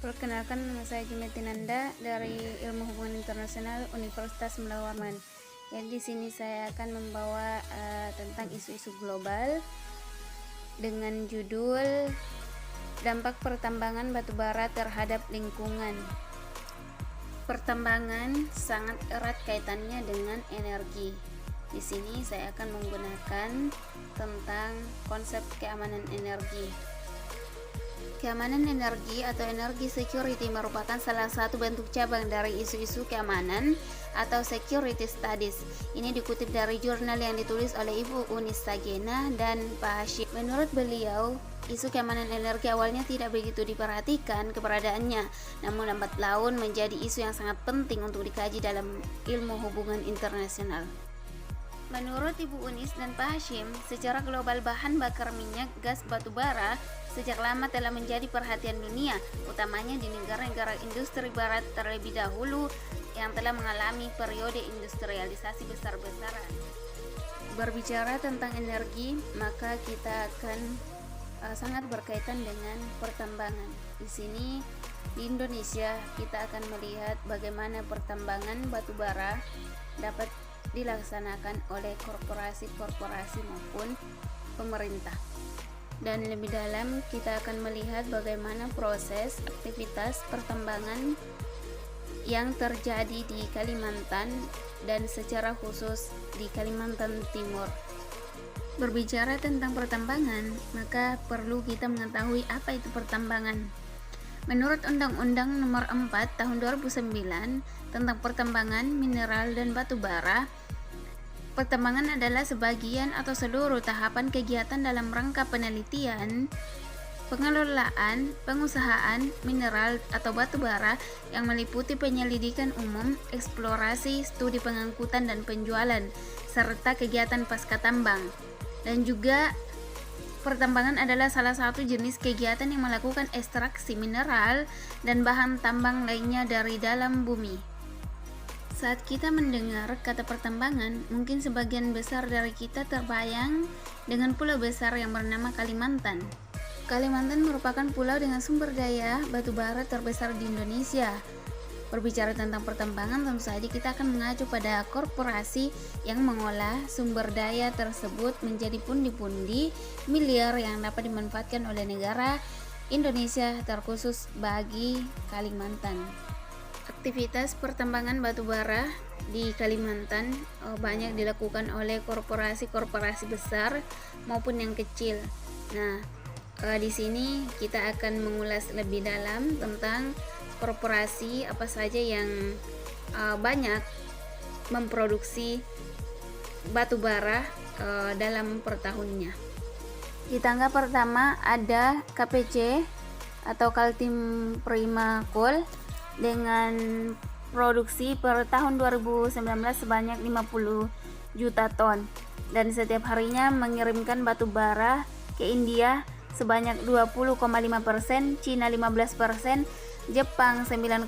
Perkenalkan, nama saya Jumetin Nanda dari Ilmu Hubungan Internasional Universitas Melawarman. Jadi di sini saya akan membawa tentang isu-isu global dengan judul dampak pertambangan batubara terhadap lingkungan. Pertambangan sangat erat kaitannya dengan energi. Di sini saya akan menggunakan tentang konsep keamanan energi. Keamanan energi atau energy security merupakan salah satu bentuk cabang dari isu-isu keamanan atau security studies. Ini dikutip dari jurnal yang ditulis oleh Ibu Unis Sagena dan Pak Hashim. Menurut beliau, isu keamanan energi awalnya tidak begitu diperhatikan keberadaannya, namun lambat laun menjadi isu yang sangat penting untuk dikaji dalam ilmu hubungan internasional. Menurut Ibu Unis dan Pak Hashim, secara global bahan bakar minyak gas batu bara sejak lama telah menjadi perhatian dunia, utamanya di negara-negara industri barat terlebih dahulu yang telah mengalami periode industrialisasi besar-besaran. Berbicara tentang energi, maka kita akan sangat berkaitan dengan pertambangan. Di sini di Indonesia kita akan melihat bagaimana pertambangan batu bara dapat dilaksanakan oleh korporasi-korporasi maupun pemerintah. Dan lebih dalam kita akan melihat bagaimana proses aktivitas pertambangan yang terjadi di Kalimantan dan secara khusus di Kalimantan Timur. Berbicara tentang pertambangan, maka perlu kita mengetahui apa itu pertambangan. Menurut Undang-Undang Nomor 4 Tahun 2009 tentang pertambangan mineral dan batu bara, pertambangan adalah sebagian atau seluruh tahapan kegiatan dalam rangka penelitian, pengelolaan, pengusahaan mineral atau batu bara yang meliputi penyelidikan umum, eksplorasi, studi pengangkutan dan penjualan, serta kegiatan pasca tambang. Dan juga pertambangan adalah salah satu jenis kegiatan yang melakukan ekstraksi mineral dan bahan tambang lainnya dari dalam bumi. Saat kita mendengar kata pertambangan, mungkin sebagian besar dari kita terbayang dengan pulau besar yang bernama Kalimantan. Kalimantan merupakan pulau dengan sumber daya batu bara terbesar di Indonesia. Berbicara tentang pertambangan, tentu saja kita akan mengacu pada korporasi yang mengolah sumber daya tersebut menjadi pundi-pundi miliar yang dapat dimanfaatkan oleh negara Indonesia, terkhusus bagi Kalimantan. Aktivitas pertambangan batu bara di Kalimantan banyak dilakukan oleh korporasi-korporasi besar maupun yang kecil. Nah, di sini kita akan mengulas lebih dalam tentang korporasi apa saja yang banyak memproduksi batu bara dalam per tahunnya. Di tangga pertama ada KPC atau Kaltim Prima Coal dengan produksi per tahun 2019 sebanyak 50 juta ton dan setiap harinya mengirimkan batu bara ke India sebanyak 20,5%, Cina 15%, Jepang 9,5%,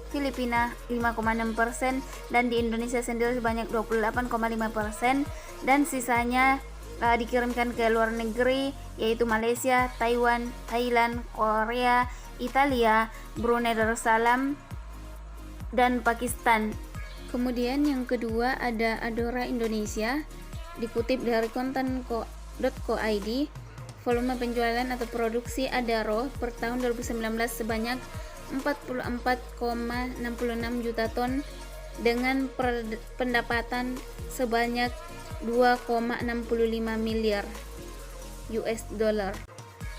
Filipina 5,6%, dan di Indonesia sendiri sebanyak 28,5%, dan sisanya dikirimkan ke luar negeri yaitu Malaysia, Taiwan, Thailand, Korea, Italia, Brunei Darussalam, dan Pakistan. Kemudian yang kedua ada Adora Indonesia, dikutip dari kontan.co.id. Volume penjualan atau produksi Adaro per tahun 2019 sebanyak 44,66 juta ton dengan pendapatan sebanyak 2,65 miliar US dollar.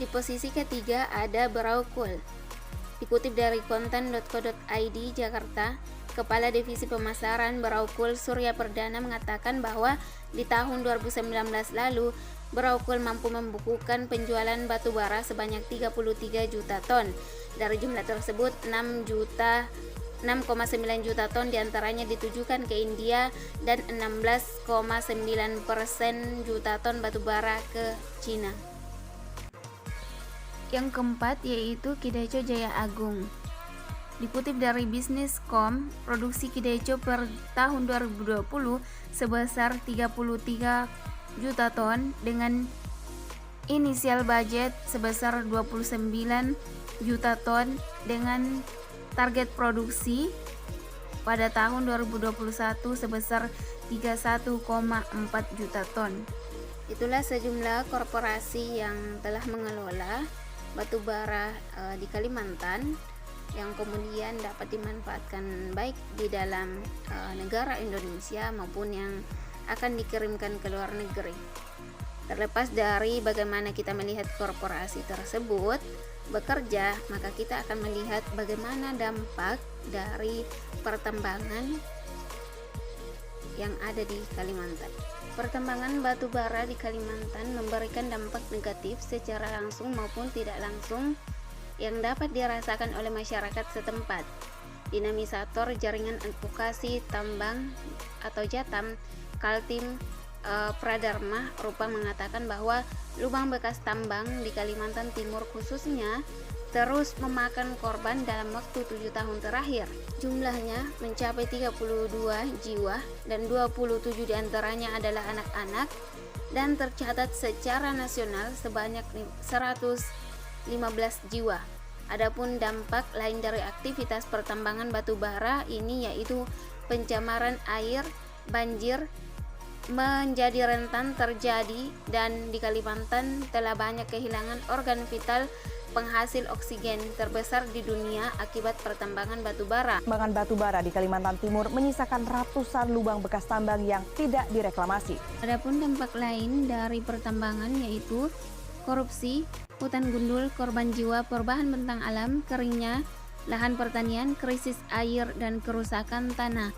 Di posisi ketiga ada Berau Coal. Dikutip dari konten.co.id Jakarta, Kepala Divisi Pemasaran Berau Coal Surya Perdana mengatakan bahwa di tahun 2019 lalu Berau Coal mampu membukukan penjualan batu bara sebanyak 33 juta ton. Dari jumlah tersebut 6,9 juta ton diantaranya ditujukan ke India dan 16,9% juta ton batu bara ke Cina. Yang keempat yaitu Kideco Jaya Agung. Dikutip dari Bisnis.com, produksi Kideco per tahun 2020 sebesar 33 juta ton dengan inisial budget sebesar 29 juta ton dengan target produksi pada tahun 2021 sebesar 31,4 juta ton. Itulah sejumlah korporasi yang telah mengelola batu bara di Kalimantan yang kemudian dapat dimanfaatkan baik di dalam negara Indonesia maupun yang akan dikirimkan ke luar negeri. Terlepas dari bagaimana kita melihat korporasi tersebut bekerja, maka kita akan melihat bagaimana dampak dari pertambangan yang ada di Kalimantan. Pertambangan batu bara di Kalimantan memberikan dampak negatif secara langsung maupun tidak langsung yang dapat dirasakan oleh masyarakat setempat. Dinamisator Jaringan Advokasi Tambang atau JATAM, Kaltim Pradharma Rupa mengatakan bahwa lubang bekas tambang di Kalimantan Timur khususnya terus memakan korban dalam waktu 7 tahun terakhir. Jumlahnya mencapai 32 jiwa dan 27 diantaranya adalah anak-anak dan tercatat secara nasional sebanyak 115 jiwa. Adapun dampak lain dari aktivitas pertambangan batu bara ini yaitu pencemaran air, banjir menjadi rentan terjadi dan di Kalimantan telah banyak kehilangan organ vital penghasil oksigen terbesar di dunia akibat pertambangan batu bara. Pertambangan batu bara di Kalimantan Timur menyisakan ratusan lubang bekas tambang yang tidak direklamasi. Adapun dampak lain dari pertambangan yaitu korupsi, hutan gundul, korban jiwa, perubahan bentang alam, keringnya lahan pertanian, krisis air dan kerusakan tanah.